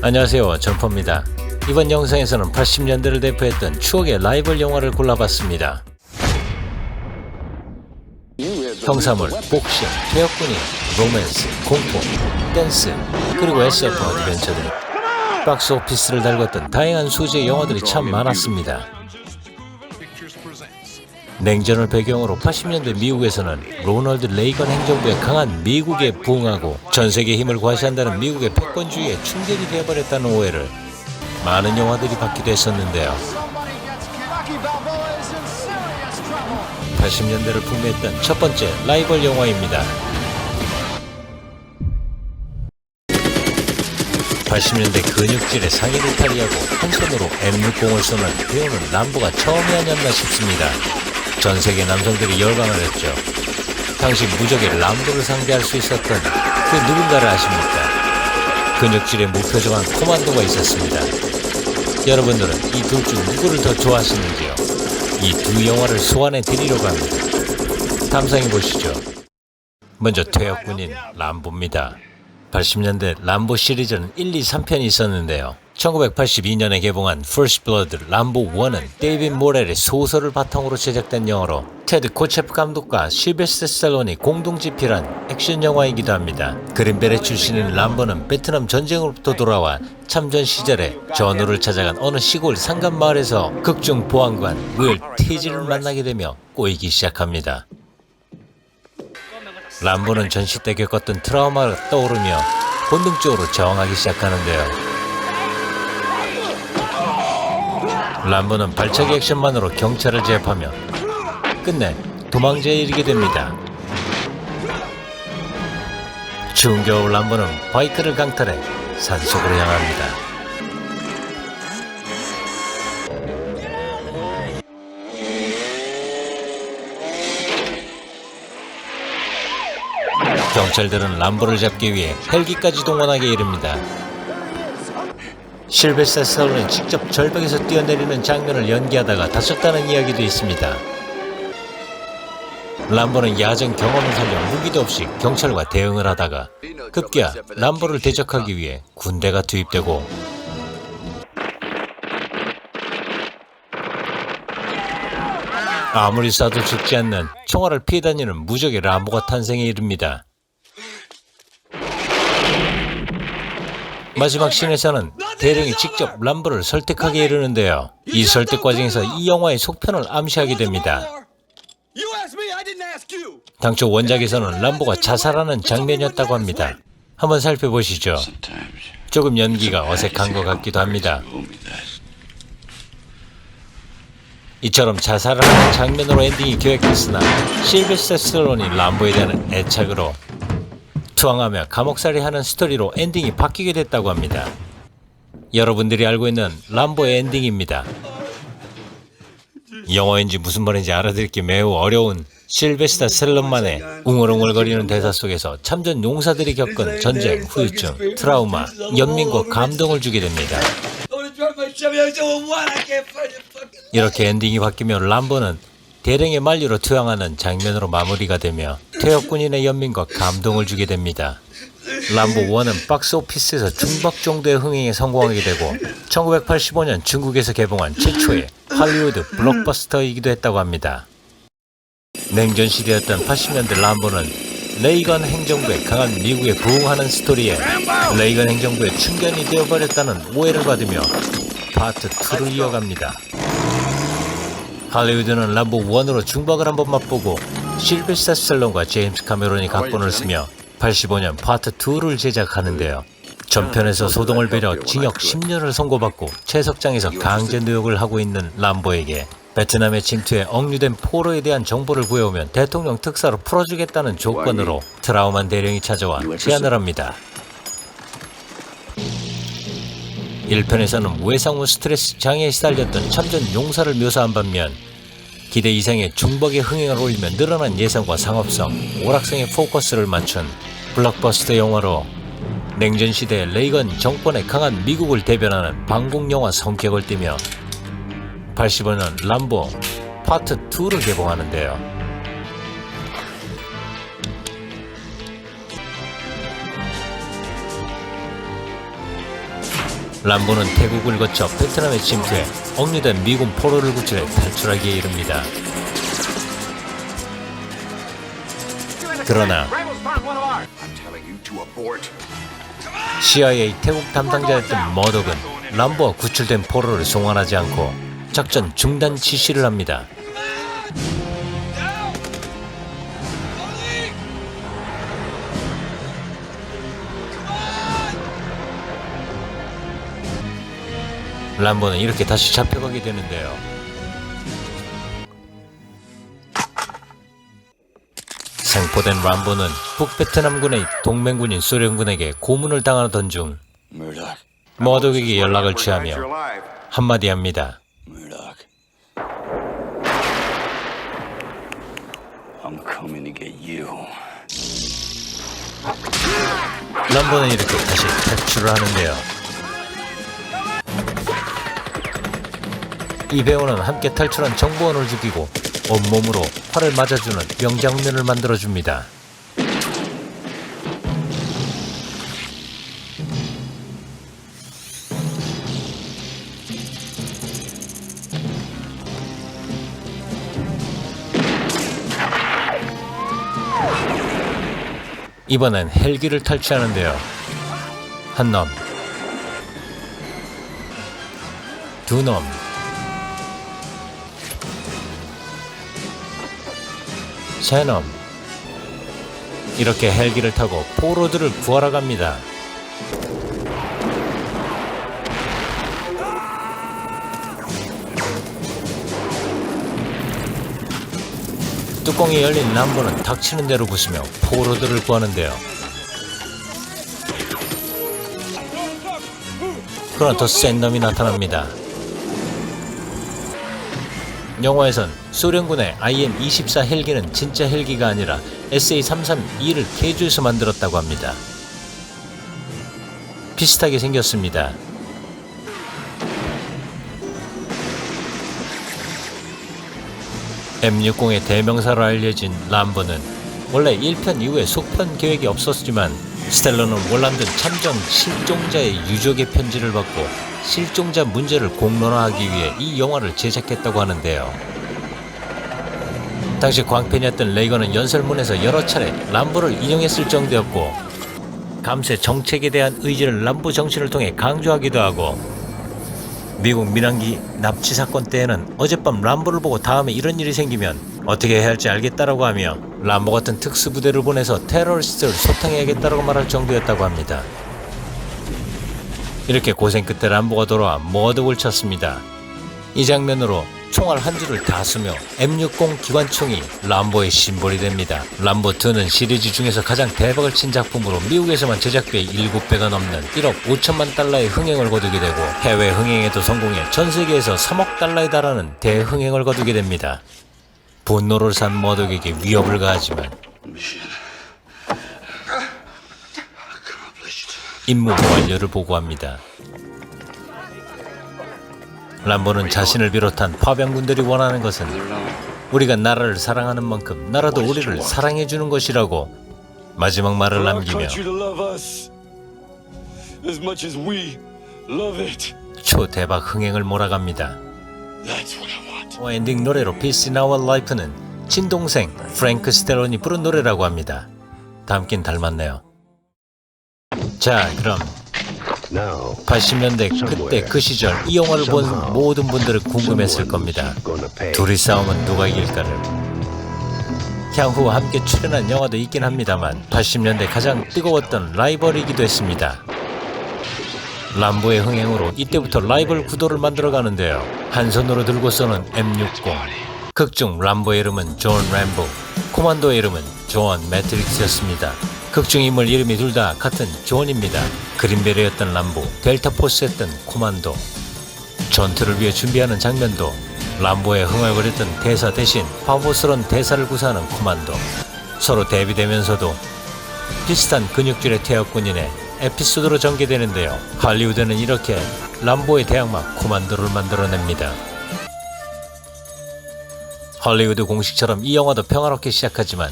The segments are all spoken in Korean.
안녕하세요, 전퍼입니다. 이번 영상에서는 80년대를 대표했던 추억의 라이벌 영화를 골라봤습니다. 형사물, 복싱, 퇴역군인, 로맨스, 공포, 댄스, 그리고 SF 어드벤처 등 박스 오피스를 달궜던 다양한 소재의 영화들이 참 많았습니다. 냉전을 배경으로 80년대 미국에서는 로널드 레이건 행정부의 강한 미국에 부응하고 전세계 힘을 과시한다는 미국의 패권주의에 충격이 되어버렸다는 오해를 많은 영화들이 받기도 했었는데요. 80년대를 풍미했던 첫 번째 라이벌 영화입니다. 80년대 근육질의 상의를 탈의하고 한 손으로 M60을 쏘는 배우는 람보가 처음이 아니었나 싶습니다. 전세계 남성들이 열광을 했죠. 당시 무적의 람보를 상대할 수 있었던 그 누군가를 아십니까? 근육질의 무표정한 코만도가 있었습니다. 여러분들은 이 둘 중 누구를 더 좋아하시는지요? 이 두 영화를 소환해 드리려고 합니다. 감상해 보시죠. 먼저 퇴역군인 람보입니다. 80년대 람보 시리즈는 1, 2, 3편이 있었는데요. 1982년에 개봉한 First Blood 람보 1은 데이빗 모렐의 소설을 바탕으로 제작된 영화로 테드 코체프 감독과 실베스터 스탈론이 공동 집필한 액션 영화이기도 합니다. 그린벨의 출신인 람보는 베트남 전쟁으로부터 돌아와 참전 시절에 전우를 찾아간 어느 시골 상간 마을에서 극중 보안관 윌 티지를 만나게 되며 꼬이기 시작합니다. 람보는 전시 때 겪었던 트라우마를 떠오르며 본능적으로 저항하기 시작하는데요. 람보는 발차기 액션만으로 경찰을 제압하며 끝내 도망자에 이르게 됩니다. 추운 겨울 람보는 바이크를 강탈해 산속으로 향합니다. 경찰들은 람보를 잡기 위해 헬기까지 동원하게 이릅니다. 실베스터 스탈론이 직접 절벽에서 뛰어내리는 장면을 연기하다가 다쳤다는 이야기도 있습니다. 람보는 야전 경험을 살려 무기도 없이 경찰과 대응을 하다가 급기야 람보를 대적하기 위해 군대가 투입되고 아무리 쏴도 죽지 않는 총알을 피해 다니는 무적의 람보가 탄생에 이릅니다. 마지막 씬에서는 대령이 직접 람보를 설득하게 이르는데요. 이 설득 과정에서 이 영화의 속편을 암시하게 됩니다. 당초 원작에서는 람보가 자살하는 장면이었다고 합니다. 한번 살펴보시죠. 조금 연기가 어색한 것 같기도 합니다. 이처럼 자살을 하는 장면으로 엔딩이 계획됐으나 실베스터 스탈론이 람보에 대한 애착으로 투항하며 감옥살이하는 스토리로 엔딩이 바뀌게 됐다고 합니다. 여러분들이 알고 있는 람보의 엔딩입니다. 영어인지 무슨 말인지 알아듣기 매우 어려운 실베스터 스탈론만의 웅얼웅얼거리는 대사 속에서 참전 용사들이 겪은 전쟁, 후유증, 트라우마, 연민과 감동을 주게 됩니다. 이렇게 엔딩이 바뀌며 람보는 대령의 만류로 투항하는 장면으로 마무리가 되며 퇴역군인의 연민과 감동을 주게 됩니다. 람보 1은 박스 오피스에서 중박 정도의 흥행에 성공하게 되고 1985년 중국에서 개봉한 최초의 할리우드 블록버스터이기도 했다고 합니다. 냉전 시대였던 80년대 람보는 레이건 행정부의 강한 미국에 부응하는 스토리에 레이건 행정부의 충견이 되어버렸다는 오해를 받으며 파트 2를 이어갑니다. 할리우드는 람보 1으로 중박을 한번 맛보고 실베스터 스탈론과 제임스 카메론이 각본을 쓰며 85년 파트 2를 제작하는데요. 전편에서 소동을 벌여 징역 10년을 선고받고 채석장에서 강제 노역을 하고 있는 람보에게 베트남의 침투에 억류된 포로에 대한 정보를 구해오면 대통령 특사로 풀어주겠다는 조건으로 트라우만 대령이 찾아와 제안을 합니다. 1편에서는 외상후 스트레스 장애에 시달렸던 참전 용사를 묘사한 반면 기대 이상의 중박의 흥행을 올리며 늘어난 예산과 상업성, 오락성의 포커스를 맞춘 블록버스터 영화로 냉전 시대 레이건 정권의 강한 미국을 대변하는 방공 영화 성격을 띠며 85년 람보 파트 2를 개봉하는데요. 람보는 태국을 거쳐 베트남에 침투해 억류된 미군 포로를 구출해 탈출하기에 이릅니다. 그러나 CIA 태국 담당자였던 머독은 람보와 구출된 포로를 송환하지 않고 작전 중단 지시를 합니다. 람보는 이렇게 다시 잡혀가게 되는데요. 생포된 람보는 북베트남군의 동맹군인 소련군에게 고문을 당하던 중 머독에게 연락을 취하며 한마디 합니다. 람보는 이렇게 다시 탈출을 하는데요. 이 배우는 함께 탈출한 정보원을 죽이고 온몸으로 활을 맞아주는 명장면을 만들어줍니다. 이번엔 헬기를 탈취하는데요. 한 놈, 두 놈, 세 놈. 이렇게 헬기를 타고 포로들을 구하러 갑니다. 뚜껑이 열린 람보는 닥치는 대로 부수며 포로들을 구하는데요. 그러나 더 센 놈이 나타납니다. 영화에선 소련군의 IM-24 헬기는 진짜 헬기가 아니라 SA-332를 개조해서 만들었다고 합니다. 비슷하게 생겼습니다. M60의 대명사로 알려진 람보는 원래 1편 이후에 속편 계획이 없었지만 스텔러는 월남전 참전 실종자의 유족의 편지를 받고 실종자 문제를 공론화하기 위해 이 영화를 제작했다고 하는데요. 당시 광팬이었던 레이건은 연설문에서 여러 차례 람보를 인용했을 정도였고 감세 정책에 대한 의지를 람보 정신을 통해 강조하기도 하고 미국 민항기 납치 사건 때에는 어젯밤 람보를 보고 다음에 이런 일이 생기면 어떻게 해야 할지 알겠다라고 하며 람보 같은 특수부대를 보내서 테러리스트를 소탕해야겠다라고 말할 정도였다고 합니다. 이렇게 고생 끝에 람보가 돌아와 머독을 쳤습니다. 이 장면으로 총알 한 줄을 다 쏘며 M60 기관총이 람보의 심볼이 됩니다. 람보2는 시리즈 중에서 가장 대박을 친 작품으로 미국에서만 제작비의 7배가 넘는 1억 5천만 달러의 흥행을 거두게 되고 해외 흥행에도 성공해 전 세계에서 3억 달러에 달하는 대흥행을 거두게 됩니다. 분노를 산 머독에게 위협을 가하지만 임무 완료를 보고합니다. 람보는 자신을 비롯한 파병군들이 원하는 것은 우리가 나라를 사랑하는 만큼 나라도 우리를 사랑해주는 것이라고 마지막 말을 남기며 초대박 흥행을 몰아갑니다. 엔딩 노래로 Peace in Our Life는 친동생 프랭크 스텔론이 부른 노래라고 합니다. 닮긴 닮았네요. 자, 그럼 80년대 그때 그 시절 이 영화를 본 모든 분들은 궁금했을 겁니다. 둘이 싸우면 누가 이길까를. 향후 함께 출연한 영화도 있긴 합니다만 80년대 가장 뜨거웠던 라이벌이기도 했습니다. 람보의 흥행으로 이때부터 라이벌 구도를 만들어가는데요. 한 손으로 들고 쏘는 M60. 극중 람보의 이름은 존 램보, 코만도의 이름은 존 매트릭스였습니다. 극중 인물 이름이 둘 다 같은 존입니다. 그린베리였던 람보, 델타포스였던 코만도. 전투를 위해 준비하는 장면도 람보의 흥얼거렸던 대사 대신 바보스러운 대사를 구사하는 코만도. 서로 대비되면서도 비슷한 근육질의 태역군인의 에피소드로 전개되는데요. 할리우드는 이렇게 람보의 대항마 코만도를 만들어냅니다. 할리우드 공식처럼 이 영화도 평화롭게 시작하지만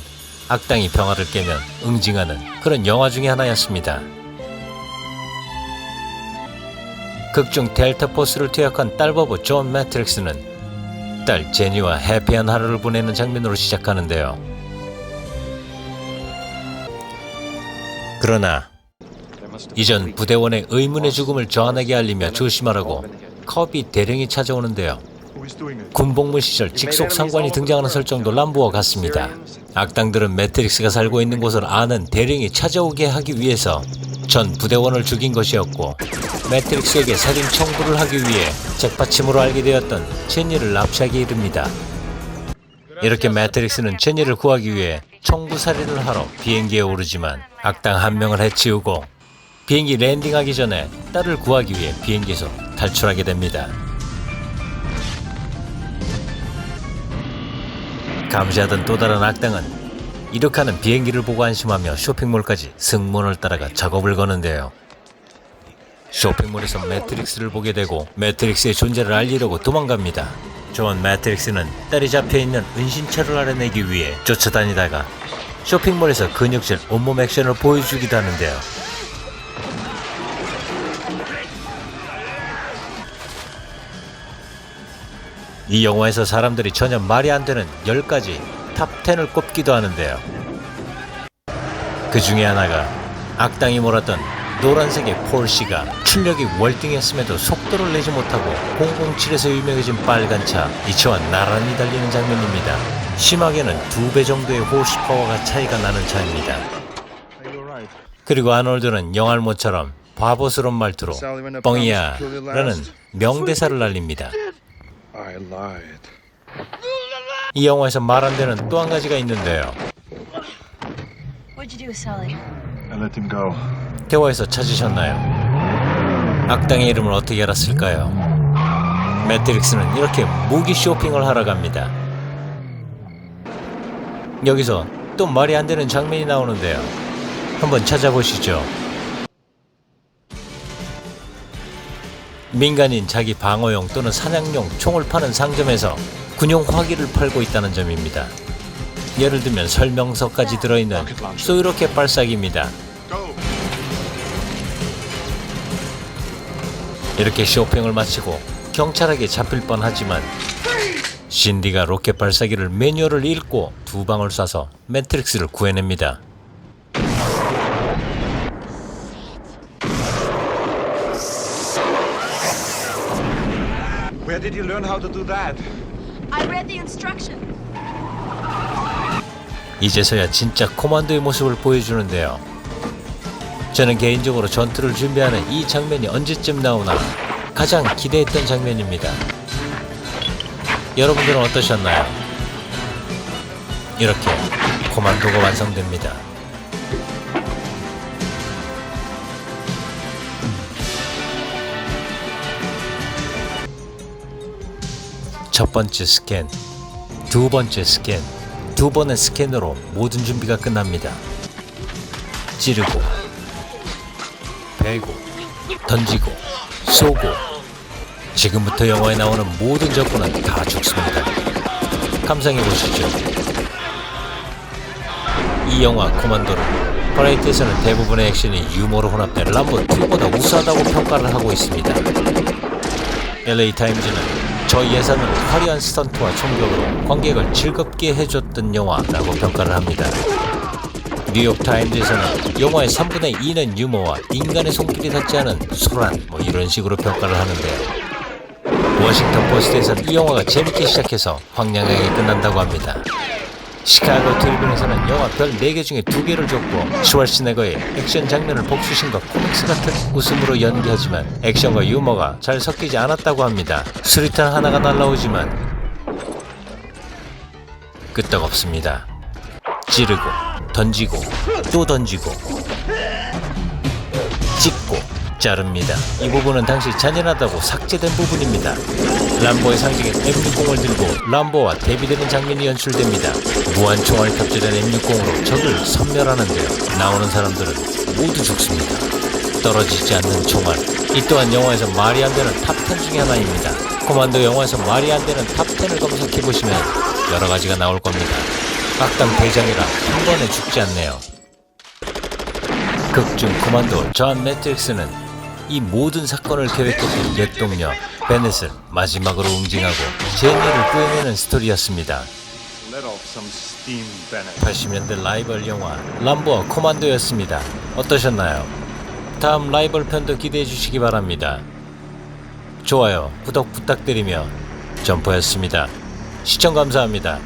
악당이 평화를 깨면 응징하는 그런 영화 중에 하나였습니다. 극중 델타 포스를 투약한 딸바보 존 매트릭스는 딸 제니와 해피한 하루를 보내는 장면으로 시작하는데요. 그러나 이전 부대원의 의문의 죽음을 조안에게 알리며 조심하라고 커비 대령이 찾아오는데요. 군복무 시절 직속 상관이 등장하는 설정도 람보와 같습니다. 악당들은 매트릭스가 살고 있는 곳을 아는 대령이 찾아오게 하기 위해서 전 부대원을 죽인 것이었고, 매트릭스에게 살인 청구를 하기 위해 잭받침으로 알게 되었던 제니를 납치하게 이릅니다. 이렇게 매트릭스는 제니를 구하기 위해 청구 살인을 하러 비행기에 오르지만 악당 한 명을 해치우고 비행기 랜딩하기 전에 딸을 구하기 위해 비행기에서 탈출하게 됩니다. 감시하던 또 다른 악당은 이륙하는 비행기를 보고 안심하며 쇼핑몰까지 승무원을 따라가 작업을 거는데요. 쇼핑몰에서 매트릭스를 보게 되고 매트릭스의 존재를 알리려고 도망갑니다. 존 매트릭스는 딸이 잡혀있는 은신처를 알아내기 위해 쫓아다니다가 쇼핑몰에서 근육질 온몸 액션을 보여주기도 하는데요. 이 영화에서 사람들이 전혀 말이 안 되는 10가지 탑10을 꼽기도 하는데요. 그 중에 하나가 악당이 몰았던 노란색의 폴시가 출력이 월등했음에도 속도를 내지 못하고 007에서 유명해진 빨간 차, 이 차와 나란히 달리는 장면입니다. 심하게는 2배 정도의 호스파워가 차이가 나는 차입니다. 그리고 아놀드는 영알모처럼 바보스러운 말투로 뻥이야 라는 명대사를 날립니다. 이 영화에서 말 안 되는 또 한 가지가 있는데요. 대화에서 찾으셨나요? 악당의 이름을 어떻게 알았을까요? 매트릭스는 이렇게 무기 쇼핑을 하러 갑니다. 여기서 또 말이 안 되는 장면이 나오는데요. 한번 찾아보시죠. 민간인 자기 방어용 또는 사냥용 총을 파는 상점에서 군용 화기를 팔고 있다는 점입니다. 예를 들면 설명서까지 들어있는 소이로켓 발사기입니다. 이렇게 쇼핑을 마치고 경찰에게 잡힐 뻔하지만 신디가 로켓 발사기를 매뉴얼을 읽고 2방을 쏴서 매트릭스를 구해냅니다. Where did you learn how to do that? I read the instruction. 이제서야 진짜 코만도의 모습을 보여주는데요. 저는 개인적으로 전투를 준비하는 이 장면이 언제쯤 나오나 가장 기대했던 장면입니다. 여러분들은 어떠셨나요? 이렇게 코만도가 완성됩니다. 첫 번째 스캔, 두 번째 스캔, 두 번의 스캔으로 모든 준비가 끝납니다. 찌르고, 베고, 던지고, 쏘고. 지금부터 영화에 나오는 모든 적군은 다 죽습니다. 감상해보시죠. 이 영화 코만도는 버라이티에서는 대부분의 액션이 유머로 혼합된 람보2보다 우수하다고 평가를 하고 있습니다. LA타임즈는 저예산으로 화려한 스턴트와 총격으로 관객을 즐겁게 해줬던 영화라고 평가를 합니다. 뉴욕타임즈에서는 영화의 3분의 2는 유머와 인간의 손길이 닿지 않은 소란 이런 식으로 평가를 하는데요. 워싱턴 포스트에서는 이 영화가 재밌게 시작해서 황량하게 끝난다고 합니다. 시카고 트리뷴에서는 영화 별 4개 중에 2개를 줬고 슈왈츠네거의 액션 장면을 복수신과 코믹스 같은 웃음으로 연기하지만 액션과 유머가 잘 섞이지 않았다고 합니다. 수리탄 하나가 날라오지만 끄떡없습니다. 찌르고 던지고 또 던지고 찍고 자릅니다. 이 부분은 당시 잔인하다고 삭제된 부분입니다. 람보의 상징인 M60을 들고 람보와 대비되는 장면이 연출됩니다. 무한 총알이 탑재된 M60으로 적을 섬멸하는데요. 나오는 사람들은 모두 죽습니다. 떨어지지 않는 총알. 이 또한 영화에서 말이 안 되는 탑10 중에 하나입니다. 코만도 영화에서 말이 안 되는 탑10을 검색해보시면 여러 가지가 나올 겁니다. 악당 대장이라 한 번에 죽지 않네요. 극중 코만도 존 매트릭스는 이 모든 사건을 계획했던 옛 동료 베넷을 마지막으로 응징하고 제니를 구해내는 스토리였습니다. 80년대 라이벌 영화 람보와 코만도였습니다. 어떠셨나요? 다음 라이벌 편도 기대해 주시기 바랍니다. 좋아요, 구독 부탁드리며 점퍼였습니다. 시청 감사합니다.